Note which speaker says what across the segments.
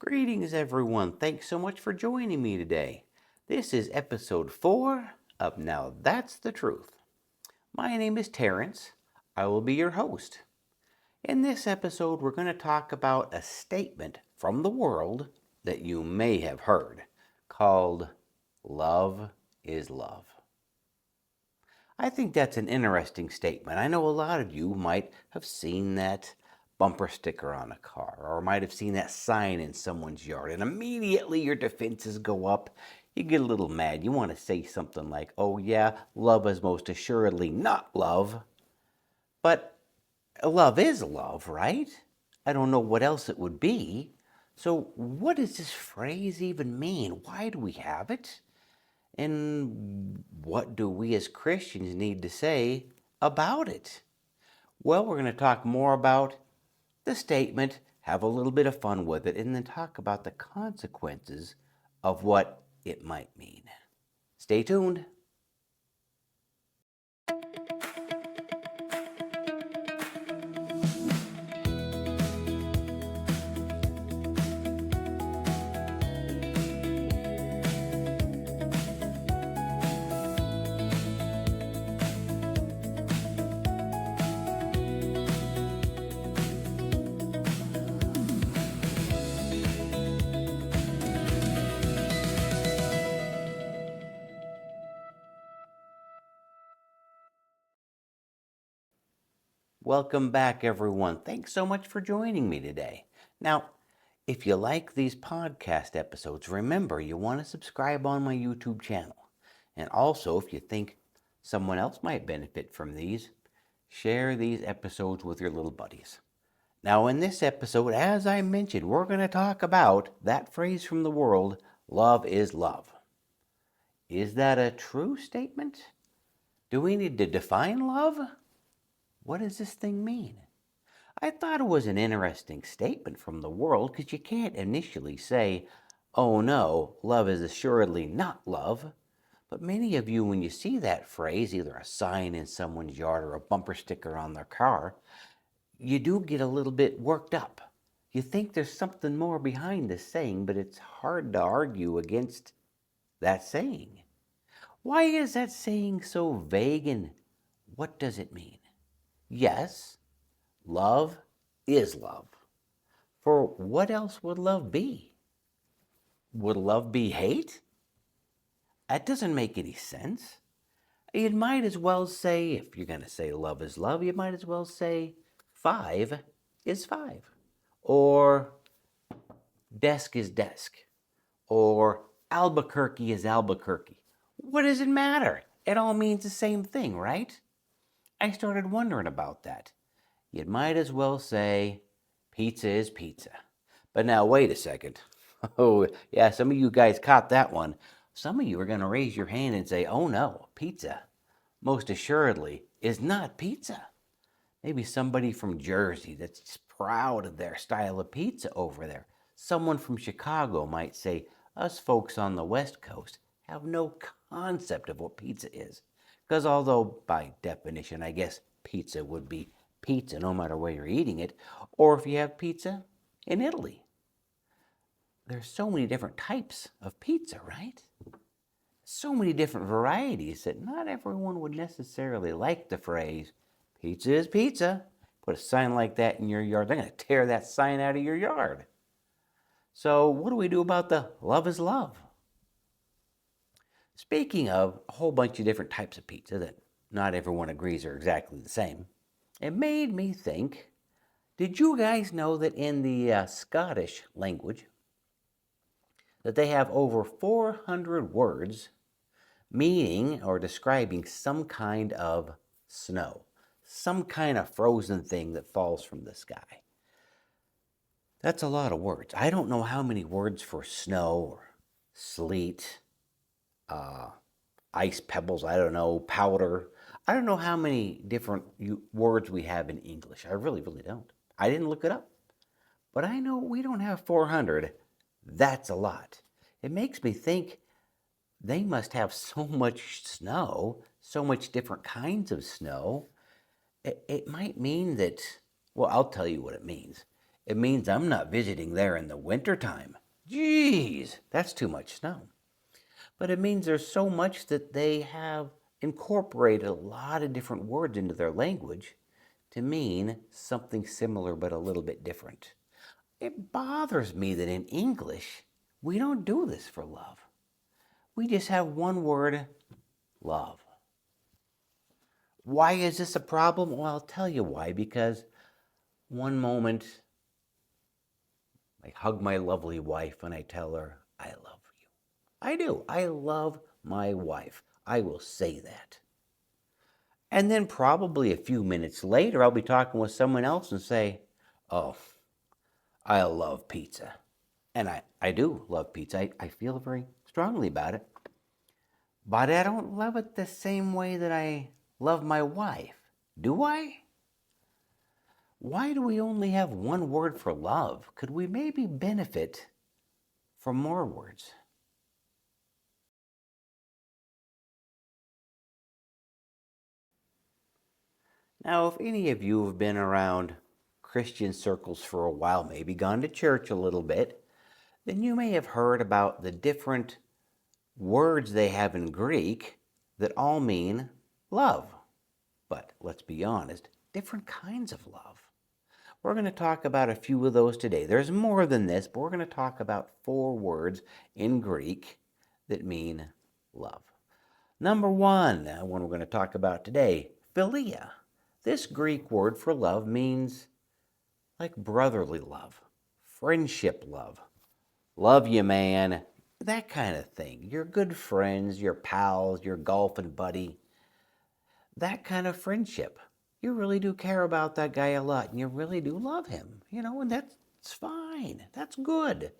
Speaker 1: Greetings, everyone. Thanks so much for joining me today. This is episode 4 of Now That's the Truth. My name is Terrence. I will be your host. In this episode, we're going to talk about a statement from the world that you may have heard called Love is Love. I think that's an interesting statement. I know a lot of you might have seen that bumper sticker on a car or might have seen that sign in someone's yard, and immediately your defenses go up. You get a little mad. You want to say something like, oh yeah, love is most assuredly not love. But love is love, right? I don't know what else it would be. So what does this phrase even mean? Why do we have it? And what do we as Christians need to say about it? Well, we're going to talk more about the statement, have a little bit of fun with it, and then talk about the consequences of what it might mean. Stay tuned. Welcome back, everyone. Thanks so much for joining me today. Now, if you like these podcast episodes, remember you want to subscribe on my YouTube channel. And also, if you think someone else might benefit from these, share these episodes with your little buddies. Now, in this episode, as I mentioned, we're going to talk about that phrase from the world, love is love. Is that a true statement? Do we need to define love? What does this thing mean? I thought it was an interesting statement from the world because you can't initially say, oh no, love is assuredly not love. But many of you, when you see that phrase, either a sign in someone's yard or a bumper sticker on their car, you do get a little bit worked up. You think there's something more behind this saying, but it's hard to argue against that saying. Why is that saying so vague, and what does it mean? Yes, love is love. For what else would love be? Would love be hate? That doesn't make any sense. You might as well say, if you're going to say love is love, you might as well say 5 is 5. Or desk is desk. Or Albuquerque is Albuquerque. What does it matter? It all means the same thing, right? I started wondering about that. You might as well say pizza is pizza. But now wait a second. Oh, yeah, some of you guys caught that one. Some of you are going to raise your hand and say, oh no, pizza, most assuredly, is not pizza. Maybe somebody from Jersey that's proud of their style of pizza over there. Someone from Chicago might say, us folks on the West Coast have no concept of what pizza is. Because although by definition, I guess pizza would be pizza no matter where you're eating it, or if you have pizza in Italy. There's so many different types of pizza, right? So many different varieties that not everyone would necessarily like the phrase, pizza is pizza. Put a sign like that in your yard, they're going to tear that sign out of your yard. So what do we do about the love is love? Speaking of a whole bunch of different types of pizza that not everyone agrees are exactly the same, it made me think, did you guys know that in the Scottish language, that they have over 400 words meaning or describing some kind of snow, some kind of frozen thing that falls from the sky? That's a lot of words. I don't know how many words for snow or sleet, ice pebbles, I don't know, powder. I don't know how many different words we have in English. I really, really don't. I didn't look it up. But I know we don't have 400. That's a lot. It makes me think they must have so much snow, so much different kinds of snow. It might mean that, well, I'll tell you what it means. It means I'm not visiting there in the wintertime. Jeez, that's too much snow. But it means there's so much that they have incorporated a lot of different words into their language to mean something similar but a little bit different. It bothers me that in English, we don't do this for love. We just have one word, love. Why is this a problem? Well, I'll tell you why. Because one moment I hug my lovely wife and I tell her, I love you. I do. I love my wife. I will say that. And then probably a few minutes later, I'll be talking with someone else and say, oh, I love pizza. And I do love pizza. I feel very strongly about it. But I don't love it the same way that I love my wife. Do I? Why do we only have one word for love? Could we maybe benefit from more words? Now, if any of you have been around Christian circles for a while, maybe gone to church a little bit, then you may have heard about the different words they have in Greek that all mean love. But let's be honest, different kinds of love. We're going to talk about a few of those today. There's more than this, but we're going to talk about 4 words in Greek that mean love. Number 1, one we're going to talk about today, philia. This Greek word for love means like brotherly love, friendship love you, man, that kind of thing. Your good friends, your pals, your golfing buddy, that kind of friendship. You really do care about that guy a lot and you really do love him, and that's fine. That's good.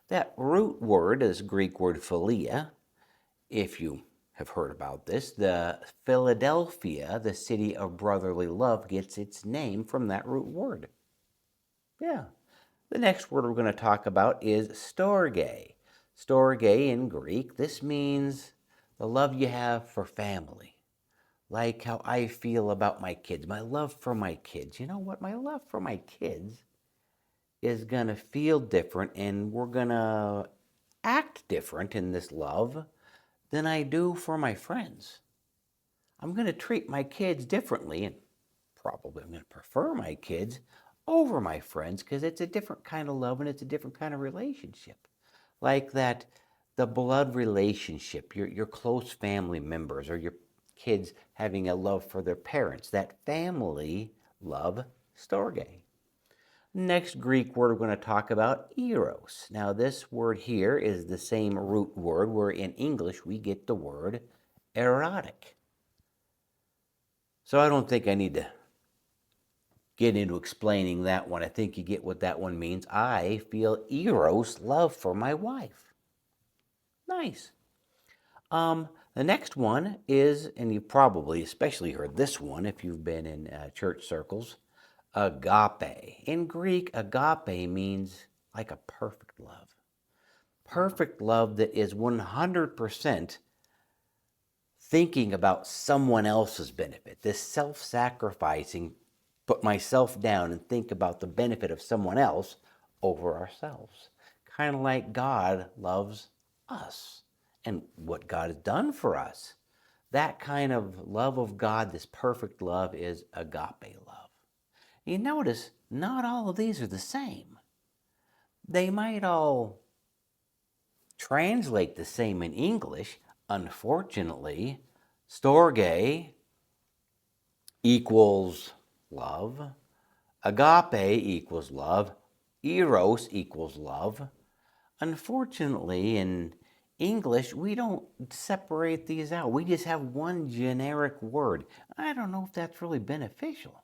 Speaker 1: That root word is Greek word philia. If you have heard about this, the Philadelphia, the city of brotherly love, gets its name from that root word. Yeah. The next word we're going to talk about is storge. Storge in Greek, this means the love you have for family. Like how I feel about my kids, my love for my kids. You know what? My love for my kids is going to feel different, and we're going to act different in this love than I do for my friends. I'm going to treat my kids differently, and probably I'm going to prefer my kids over my friends because it's a different kind of love and it's a different kind of relationship. Like that, the blood relationship, your close family members or your kids having a love for their parents, that family love, storge. Next Greek word we're going to talk about, eros. Now this word here is the same root word where in English we get the word erotic. So I don't think I need to get into explaining that one. I think you get what that one means. I feel eros, love for my wife. Nice. The next one is, and you've probably especially heard this one if you've been in church circles, agape. In Greek, agape means like a perfect love. Perfect love that is 100% thinking about someone else's benefit. This self-sacrificing, put myself down and think about the benefit of someone else over ourselves. Kind of like God loves us and what God has done for us. That kind of love of God, this perfect love, is agape love. You notice not all of these are the same. They might all translate the same in English. Unfortunately, storge equals love, agape equals love, eros equals love. Unfortunately, in English, we don't separate these out. We just have one generic word. I don't know if that's really beneficial,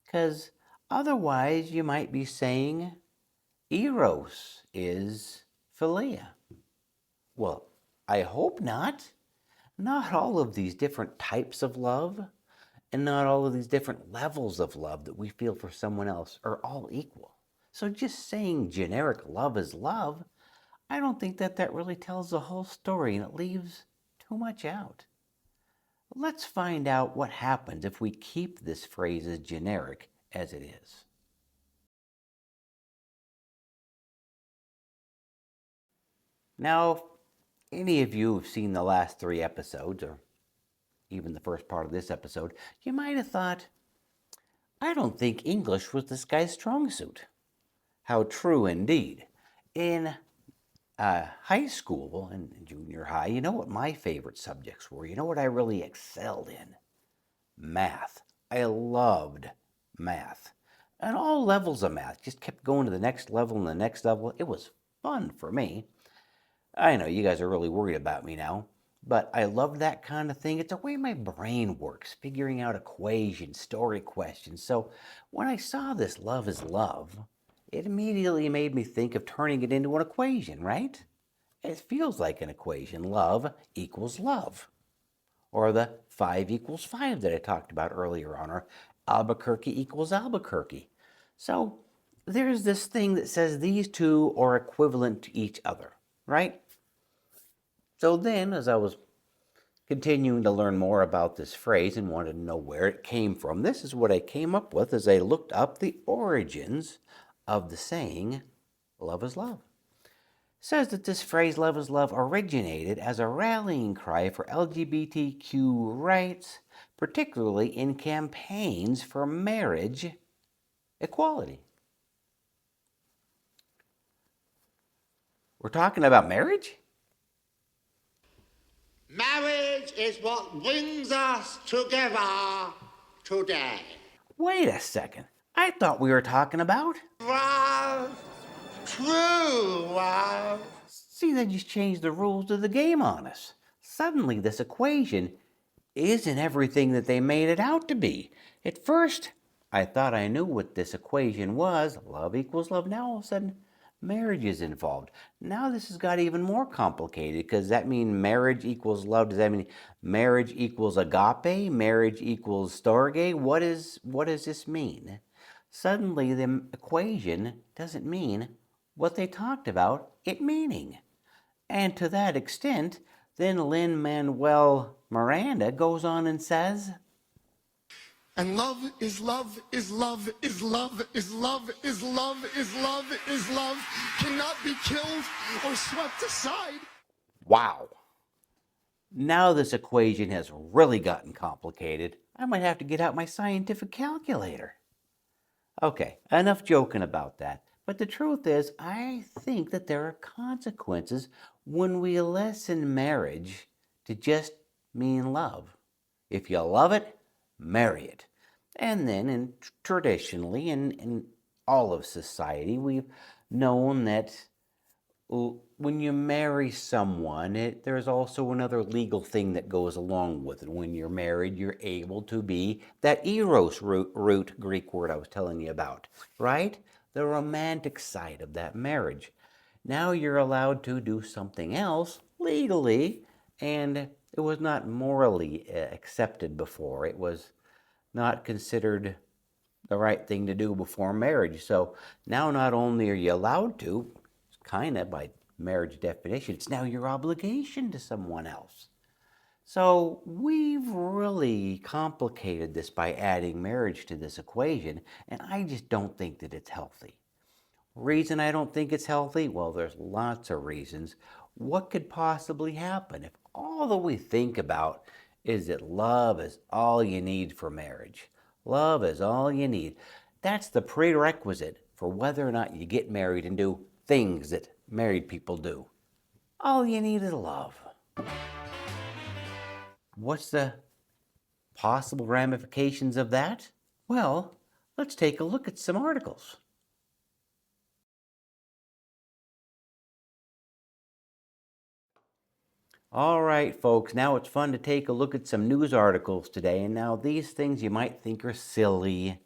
Speaker 1: because otherwise you might be saying eros is philia. Well, I hope not. Not all of these different types of love and not all of these different levels of love that we feel for someone else are all equal. So just saying generic love is love, I don't think that really tells the whole story and it leaves too much out. Let's find out what happens if we keep this phrase as generic as it is. Now, if any of you have seen the last 3 episodes, or even the first part of this episode, you might have thought, I don't think English was this guy's strong suit. How true indeed. In high school and junior high, you know what my favorite subjects were? You know what I really excelled in? Math. I loved math. And all levels of math. Just kept going to the next level and the next level. It was fun for me. I know you guys are really worried about me now, but I love that kind of thing. It's the way my brain works, figuring out equations, story questions. So when I saw this love is love, it immediately made me think of turning it into an equation, right? It feels like an equation. Love equals love. Or the 5 equals 5 that I talked about earlier on, or Albuquerque equals Albuquerque. So there's this thing that says these two are equivalent to each other, right? So then, as I was continuing to learn more about this phrase and wanted to know where it came from, this is what I came up with as I looked up the origins of the saying, love is love. It says that this phrase, love is love, originated as a rallying cry for LGBTQ rights, particularly in campaigns for marriage equality. We're talking about marriage?
Speaker 2: Marriage is what brings us together today.
Speaker 1: Wait a second. I thought we were talking about...
Speaker 2: Love, true love.
Speaker 1: See, they just changed the rules of the game on us. Suddenly, this equation isn't everything that they made it out to be. At first, I thought I knew what this equation was. Love equals love. Now, all of a sudden, marriage is involved. Now this has got even more complicated, because that means marriage equals love. Does that mean marriage equals agape? Marriage equals storge? What does this mean? Suddenly, the equation doesn't mean what they talked about it meaning. And to that extent, then Lin-Manuel Miranda goes on and says,
Speaker 3: and love is love is love is love is love is love is love is love, cannot be killed or swept aside.
Speaker 1: wow. Now this equation has really gotten complicated. I might have to get out my scientific calculator. Okay, enough joking about that. But the truth is, I think that there are consequences when we lessen marriage to just mean love. If you love it, marry it. And then, traditionally, in all of society, we've known that when you marry someone, there's also another legal thing that goes along with it. When you're married, you're able to be that eros root Greek word I was telling you about, right? The romantic side of that marriage. Now you're allowed to do something else legally, and it was not morally accepted before. It was not considered the right thing to do before marriage. So now not only are you allowed to, kind of by marriage definition, it's now your obligation to someone else. So we've really complicated this by adding marriage to this equation, and I just don't think that it's healthy. Reason I don't think it's healthy? Well, there's lots of reasons. What could possibly happen if all that we think about is that love is all you need for marriage? Love is all you need. That's the prerequisite for whether or not you get married and do things that married people do. All you need is love. What's the possible ramifications of that? Well, let's take a look at some articles. All right, folks, now it's fun to take a look at some news articles today. And now these things you might think are silly,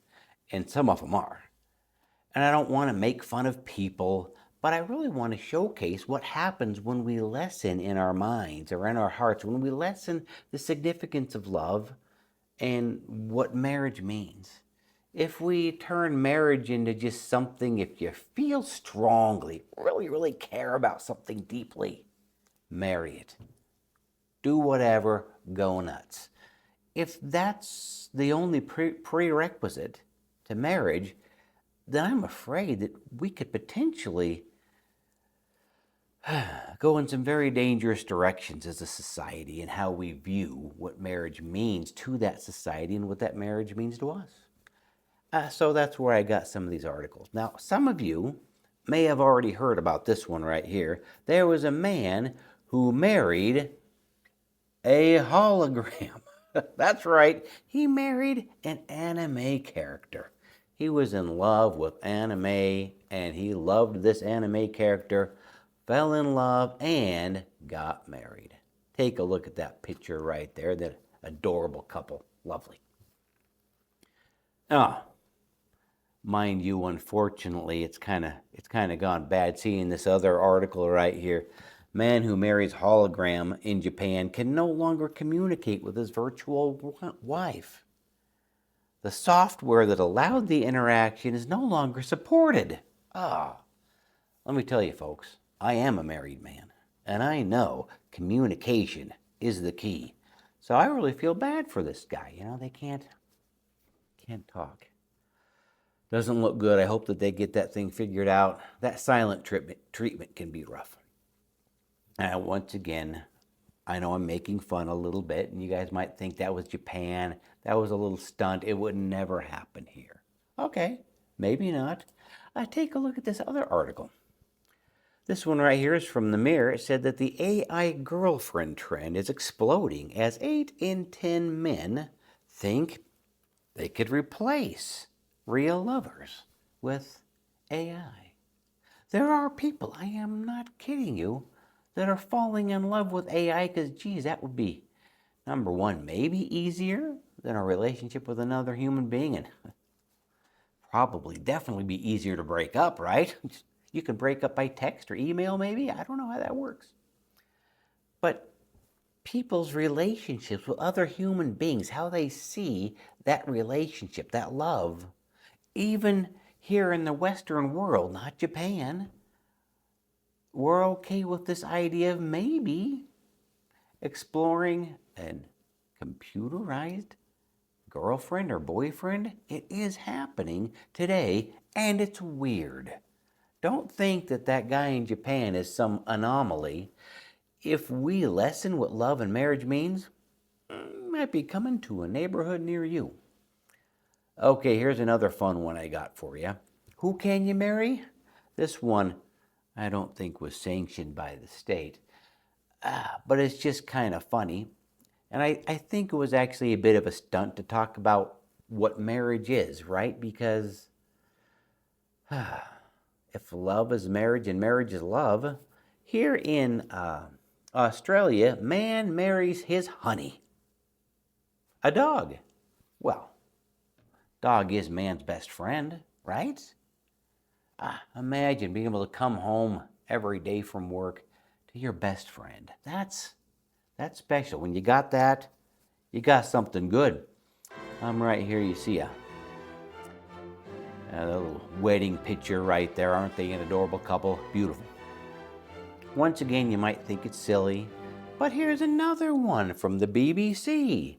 Speaker 1: and some of them are. And I don't want to make fun of people, but I really want to showcase what happens when we lessen in our minds or in our hearts, when we lessen the significance of love and what marriage means. If we turn marriage into just something, if you feel strongly, really care about something deeply, marry it. Do whatever, go nuts. If that's the only prerequisite to marriage, then I'm afraid that we could potentially go in some very dangerous directions as a society and how we view what marriage means to that society and what that marriage means to us. So that's where I got some of these articles. Now, some of you may have already heard about this one right here. There was a man who married a hologram. That's right, he married an anime character. He was in love with anime and he loved this anime character, fell in love, and got married. Take a look at that picture right there, that adorable couple. Lovely. Oh, mind you, unfortunately, it's kind of gone bad seeing this other article right here. Man who marries hologram in Japan can no longer communicate with his virtual wife. The software that allowed the interaction is no longer supported. Let me tell you, folks, I am a married man, and I know communication is the key. So I really feel bad for this guy. You know, they can't talk. Doesn't look good. I hope that they get that thing figured out. That silent treatment can be rough. And once again, I know I'm making fun a little bit, and you guys might think that was Japan. That was a little stunt. It would never happen here. Okay, maybe not. Take a look at this other article. This one right here is from the Mirror. It said that the AI girlfriend trend is exploding as 8 in 10 men think they could replace real lovers with AI. There are people, I am not kidding you, that are falling in love with AI because, geez, that would be, number one, maybe easier than a relationship with another human being, and probably definitely be easier to break up, right? You can break up by text or email maybe. I don't know how that works. But people's relationships with other human beings, how they see that relationship, that love, even here in the Western world, not Japan, we're okay with this idea of maybe exploring a computerized girlfriend or boyfriend. It is happening today, and it's weird. Don't think that that guy in Japan is some anomaly. If we lessen what love and marriage means, it might be coming to a neighborhood near you. Okay, here's another fun one I got for you. Who can you marry? This one I don't think was sanctioned by the state, but it's just kind of funny. And I think it was actually a bit of a stunt to talk about what marriage is, right? Because if love is marriage and marriage is love, here in Australia, man marries his honey, a dog. Well, dog is man's best friend, right? Imagine being able to come home every day from work to your best friend. That's special. When you got that, you got something good. I'm right here. You see a little wedding picture right there. Aren't they an adorable couple? Beautiful. Once again, you might think it's silly, but here's another one from the BBC.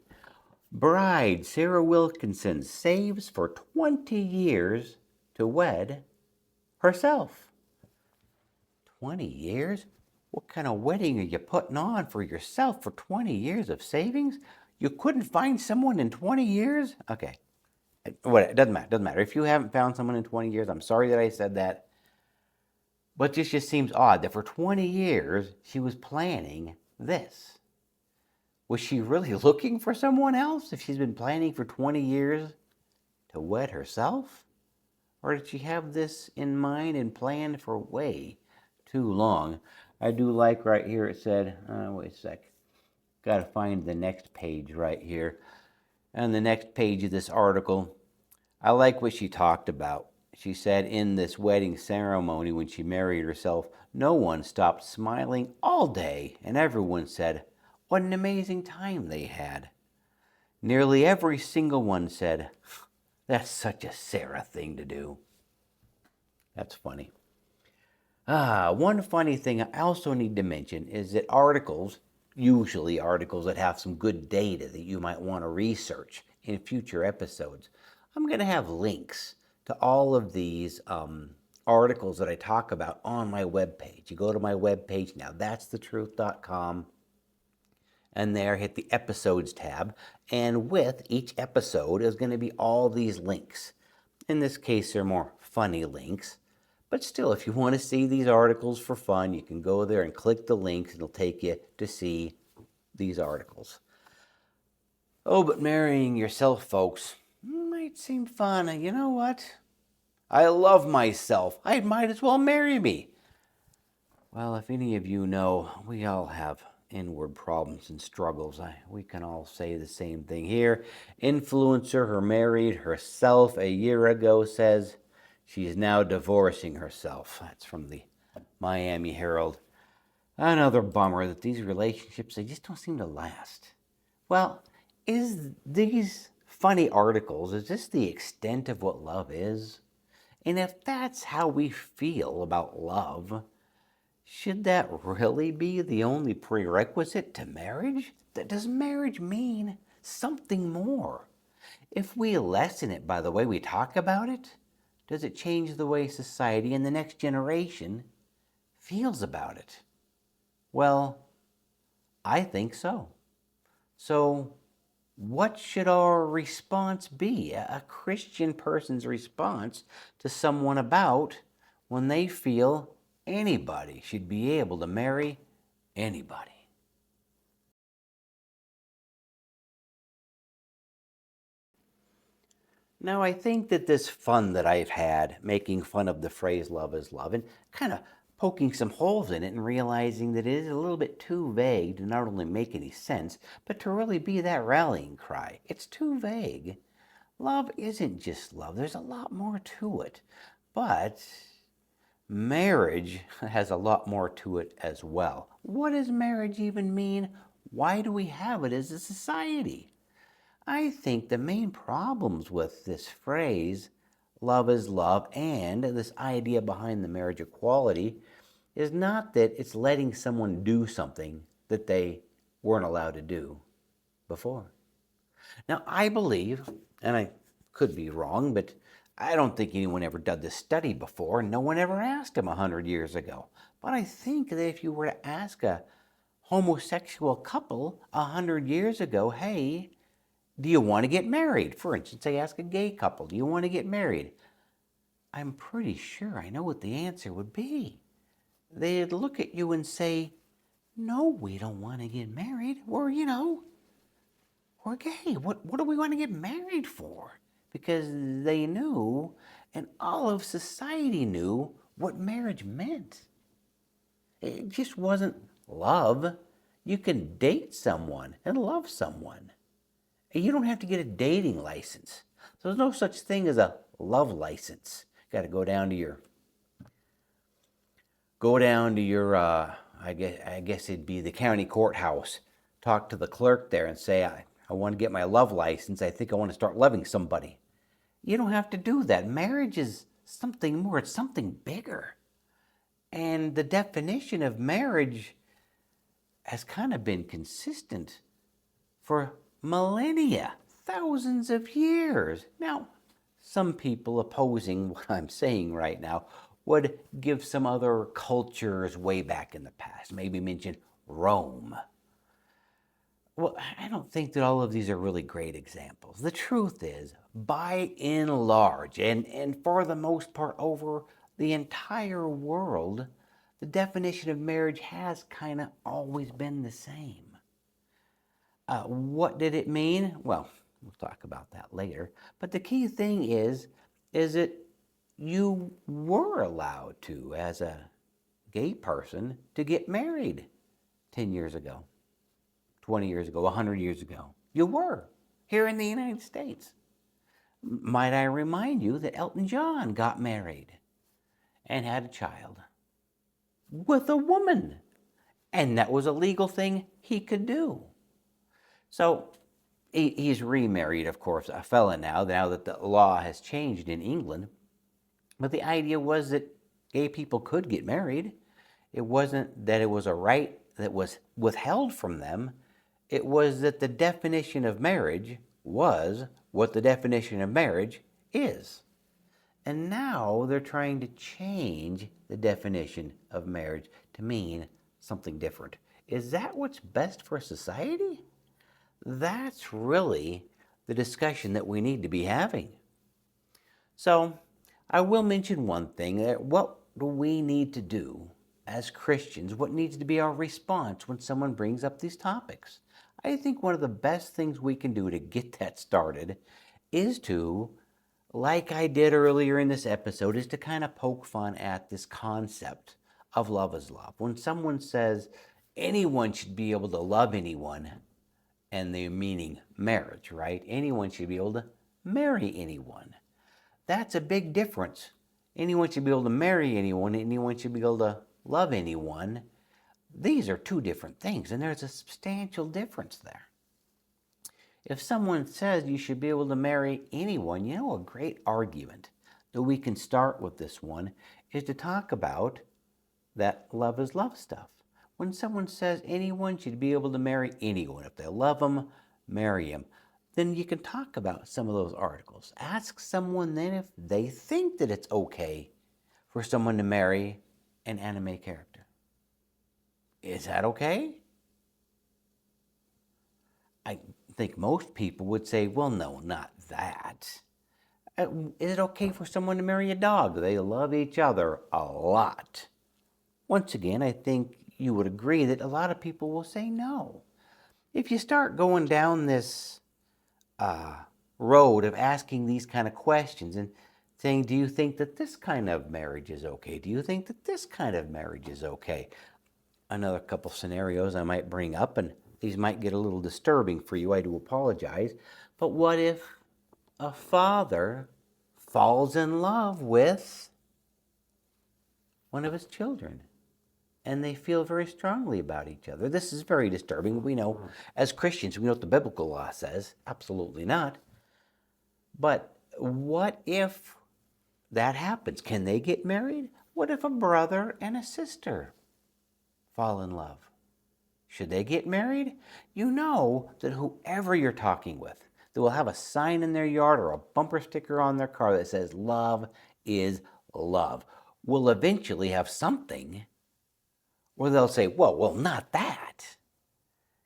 Speaker 1: Bride Sarah Wilkinson saves for 20 years to wed herself. 20 years? What kind of wedding are you putting on for yourself for 20 years of savings? You couldn't find someone in 20 years? Okay. It doesn't matter. If you haven't found someone in 20 years, I'm sorry that I said that. But this just seems odd that for 20 years she was planning this. Was she really looking for someone else if she's been planning for 20 years to wed herself? Or did she have this in mind and planned for way too long? I do like right here it said, wait a sec. Got to find the next page right here. And the next page of this article, I like what she talked about. She said in this wedding ceremony when she married herself, no one stopped smiling all day, and everyone said, what an amazing time they had. Nearly every single one said, that's such a Sarah thing to do. That's funny. One funny thing I also need to mention is that articles, usually articles that have some good data that you might want to research in future episodes, I'm going to have links to all of these articles that I talk about on my webpage. You go to my webpage now, that'sthetruth.com, and there hit the episodes tab, and with each episode is going to be all these links. In this case, they're more funny links, but still, if you want to see these articles for fun, you can go there and click the links. It'll take you to see these articles. Oh, but marrying yourself, folks, might seem fun. You know what? I love myself. I might as well marry me. Well, if any of you know, we all have inward problems and struggles. We can all say the same thing here. Influencer who married herself a year ago says she is now divorcing herself. That's from the Miami Herald. Another bummer that these relationships, they just don't seem to last. Well, is these funny articles, is this the extent of what love is? And if that's how we feel about love, should that really be the only prerequisite to marriage? Does marriage mean something more? If we lessen it by the way we talk about it, does it change the way society and the next generation feels about it? Well, I think so. So, what should our response be? A Christian person's response to someone about when they feel anybody should be able to marry anybody. Now, I think that this fun that I've had making fun of the phrase love is love and kind of poking some holes in it and realizing that it is a little bit too vague to not only make any sense, but to really be that rallying cry. It's too vague. Love isn't just love, there's a lot more to it. But marriage has a lot more to it as well. What does marriage even mean? Why do we have it as a society? I think the main problems with this phrase, love is love, and this idea behind the marriage equality is not that it's letting someone do something that they weren't allowed to do before. Now, I believe, and I could be wrong, but I don't think anyone ever did this study before, and no one ever asked him 100 years ago. But I think that if you were to ask a homosexual couple 100 years ago, hey, do you want to get married? For instance, they ask a gay couple, do you want to get married? I'm pretty sure I know what the answer would be. They'd look at you and say, no, we don't want to get married. We're gay. What do we want to get married for? Because they knew, and all of society knew, what marriage meant. It just wasn't love. You can date someone and love someone. You don't have to get a dating license. So there's no such thing as a love license. You got to go down to your I guess it'd be the county courthouse. Talk to the clerk there and say, I want to get my love license. I think I want to start loving somebody. You don't have to do that. Marriage is something more. It's something bigger. And the definition of marriage has kind of been consistent for millennia, thousands of years. Now, some people opposing what I'm saying right now would give some other cultures way back in the past, maybe mention Rome. Well, I don't think that all of these are really great examples. The truth is, by and large, and for the most part over the entire world, the definition of marriage has kind of always been the same. What did it mean? Well, we'll talk about that later. But the key thing is that you were allowed to, as a gay person, to get married 10 years ago, 20 years ago, 100 years ago. You were, here in the United States. Might I remind you that Elton John got married and had a child with a woman. And that was a legal thing he could do. So he's remarried, of course, a fella now that the law has changed in England. But the idea was that gay people could get married. It wasn't that it was a right that was withheld from them. It was that the definition of marriage was what the definition of marriage is. And now they're trying to change the definition of marriage to mean something different. Is that what's best for society? That's really the discussion that we need to be having. So, I will mention one thing, that what do we need to do as Christians? What needs to be our response when someone brings up these topics? I think one of the best things we can do to get that started is to, like I did earlier in this episode, is to kind of poke fun at this concept of love is love. When someone says anyone should be able to love anyone, and they're meaning marriage, right? Anyone should be able to marry anyone. That's a big difference. Anyone should be able to marry anyone, anyone should be able to love anyone. These are two different things, and there's a substantial difference there. If someone says you should be able to marry anyone, a great argument that we can start with this one is to talk about that love is love stuff. When someone says anyone should be able to marry anyone, if they love them, marry them, then you can talk about some of those articles. Ask someone then if they think that it's okay for someone to marry an anime character. Is that okay? I think most people would say, well, no, not that. Is it okay for someone to marry a dog? They love each other a lot. Once again, I think you would agree that a lot of people will say no. If you start going down this road of asking these kind of questions and saying, do you think that this kind of marriage is okay? Do you think that this kind of marriage is okay? Another couple scenarios I might bring up, and these might get a little disturbing for you, I do apologize, but what if a father falls in love with one of his children and they feel very strongly about each other? This is very disturbing. We know, as Christians, we know what the biblical law says. Absolutely not. But what if that happens? Can they get married? What if a brother and a sister fall in love? Should they get married? You know that whoever you're talking with, they will have a sign in their yard or a bumper sticker on their car that says love is love. Will eventually have something where they'll say, well, not that.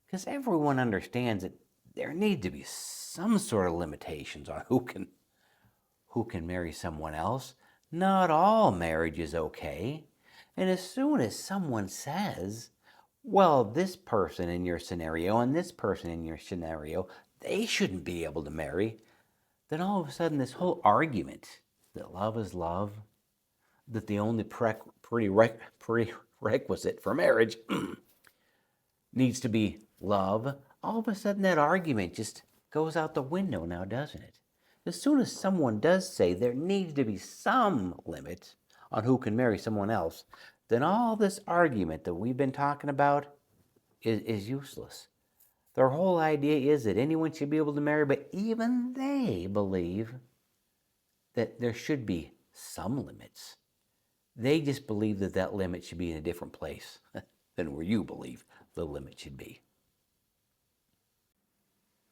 Speaker 1: Because everyone understands that there need to be some sort of limitations on who can marry someone else. Not all marriage is okay. And as soon as someone says, well, this person in your scenario and this person in your scenario, they shouldn't be able to marry, then all of a sudden this whole argument that love is love, that the only prerequisite for marriage needs to be love, all of a sudden that argument just goes out the window now, doesn't it? As soon as someone does say there needs to be some limit on who can marry someone else, then all this argument that we've been talking about is useless. Their whole idea is that anyone should be able to marry, but even they believe that there should be some limits. They just believe that that limit should be in a different place than where you believe the limit should be.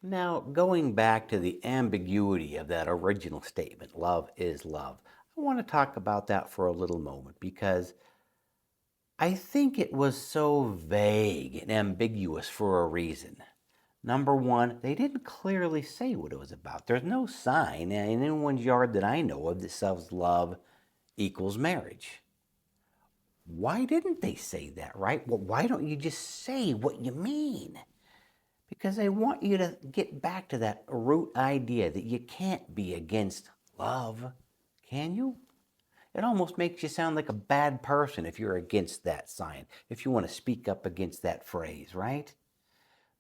Speaker 1: Now, going back to the ambiguity of that original statement, love is love, I want to talk about that for a little moment because I think it was so vague and ambiguous for a reason. Number one, they didn't clearly say what it was about. There's no sign in anyone's yard that I know of that says love equals marriage. Why didn't they say that, right? Well, why don't you just say what you mean? Because I want you to get back to that root idea that you can't be against love, can you? It almost makes you sound like a bad person if you're against that sign, if you want to speak up against that phrase, right?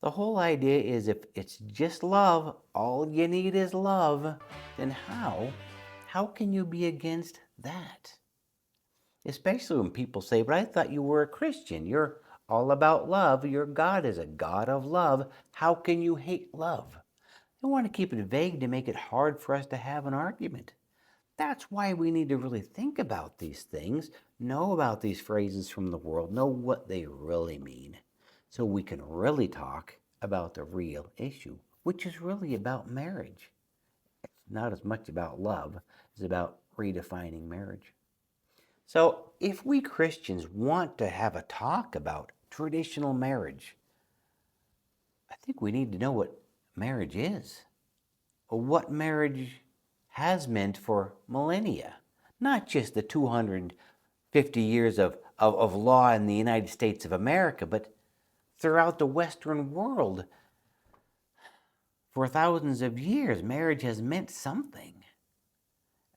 Speaker 1: The whole idea is if it's just love, all you need is love, then how can you be against that? Especially when people say, but I thought you were a Christian. You're all about love. Your God is a God of love. How can you hate love? They want to keep it vague to make it hard for us to have an argument. That's why we need to really think about these things, know about these phrases from the world, know what they really mean, so we can really talk about the real issue, which is really about marriage. It's not as much about love as about redefining marriage. So, if we Christians want to have a talk about traditional marriage, I think we need to know what marriage is, or what marriage has meant for millennia, not just the 250 years of law in the United States of America, but throughout the Western world. For thousands of years, marriage has meant something.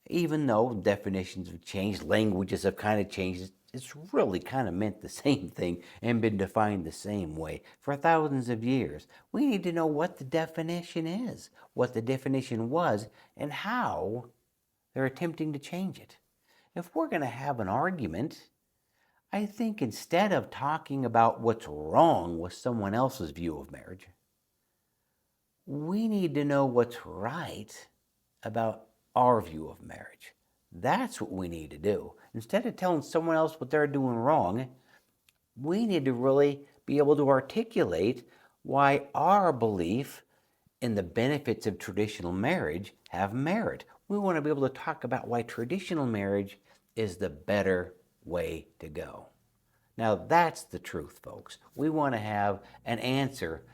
Speaker 1: Even though definitions have changed, languages have kind of changed, it's really kind of meant the same thing and been defined the same way for thousands of years. We need to know what the definition is, what the definition was, and how they're attempting to change it. If we're going to have an argument, I think instead of talking about what's wrong with someone else's view of marriage, we need to know what's right about our view of marriage. That's what we need to do. Instead of telling someone else what they're doing wrong, we need to really be able to articulate why our belief in the benefits of traditional marriage have merit. We want to be able to talk about why traditional marriage is the better way to go. Now, that's the truth, folks. We want to have an answer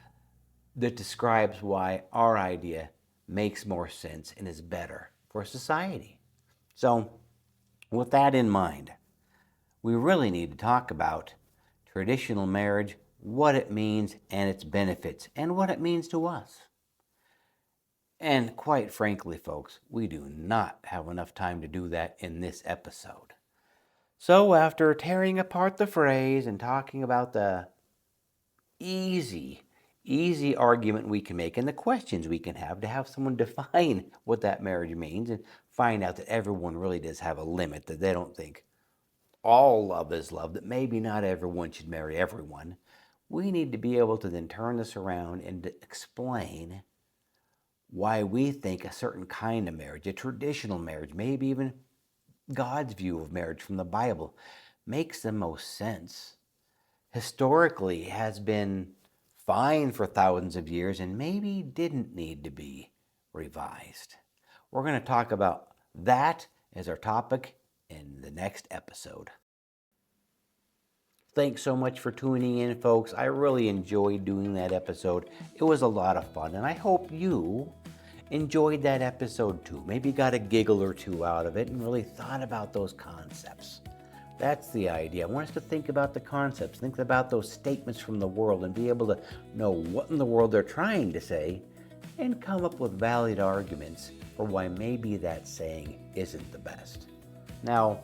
Speaker 1: that describes why our idea makes more sense and is better for society. So, with that in mind, we really need to talk about traditional marriage, what it means and its benefits, and what it means to us. And quite frankly, folks, we do not have enough time to do that in this episode. So, after tearing apart the phrase and talking about the easy argument we can make and the questions we can have to have someone define what that marriage means and find out that everyone really does have a limit, that they don't think all love is love, that maybe not everyone should marry everyone, we need to be able to then turn this around and explain why we think a certain kind of marriage, a traditional marriage, maybe even God's view of marriage from the Bible, makes the most sense, historically has been fine for thousands of years and maybe didn't need to be revised. We're going to talk about that as our topic in the next episode. Thanks so much for tuning in, folks. I really enjoyed doing that episode. It was a lot of fun, and I hope you enjoyed that episode too. Maybe got a giggle or two out of it and really thought about those concepts. That's the idea. I want us to think about the concepts, think about those statements from the world and be able to know what in the world they're trying to say and come up with valid arguments for why maybe that saying isn't the best. Now,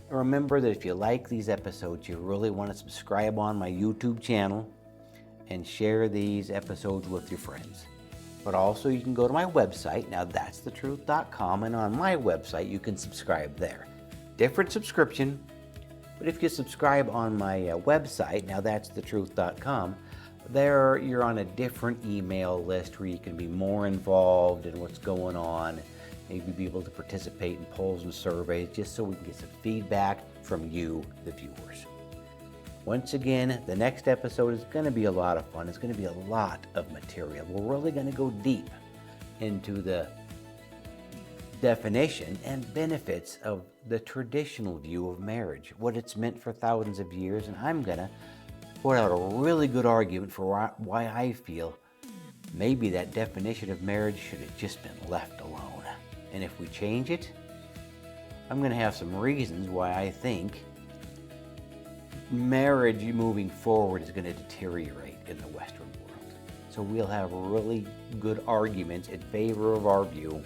Speaker 1: remember that if you like these episodes, you really want to subscribe on my YouTube channel and share these episodes with your friends. But also you can go to my website, now that'sthetruth.com, and on my website you can subscribe there. Different subscription, but if you subscribe on my website, now that'sthetruth.com, there you're on a different email list where you can be more involved in what's going on, maybe be able to participate in polls and surveys, just so we can get some feedback from you, the viewers. Once again, the next episode is going to be a lot of fun. It's going to be a lot of material. We're really going to go deep into the definition and benefits of the traditional view of marriage, what it's meant for thousands of years, and I'm going to put out a really good argument for why I feel maybe that definition of marriage should have just been left alone. And if we change it, I'm going to have some reasons why I think marriage moving forward is going to deteriorate in the Western world. So we'll have really good arguments in favor of our view.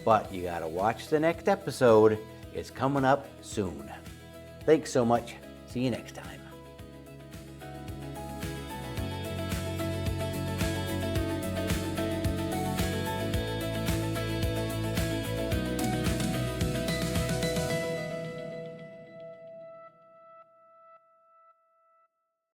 Speaker 1: But you got to watch the next episode. It's coming up soon. Thanks so much. See you next time.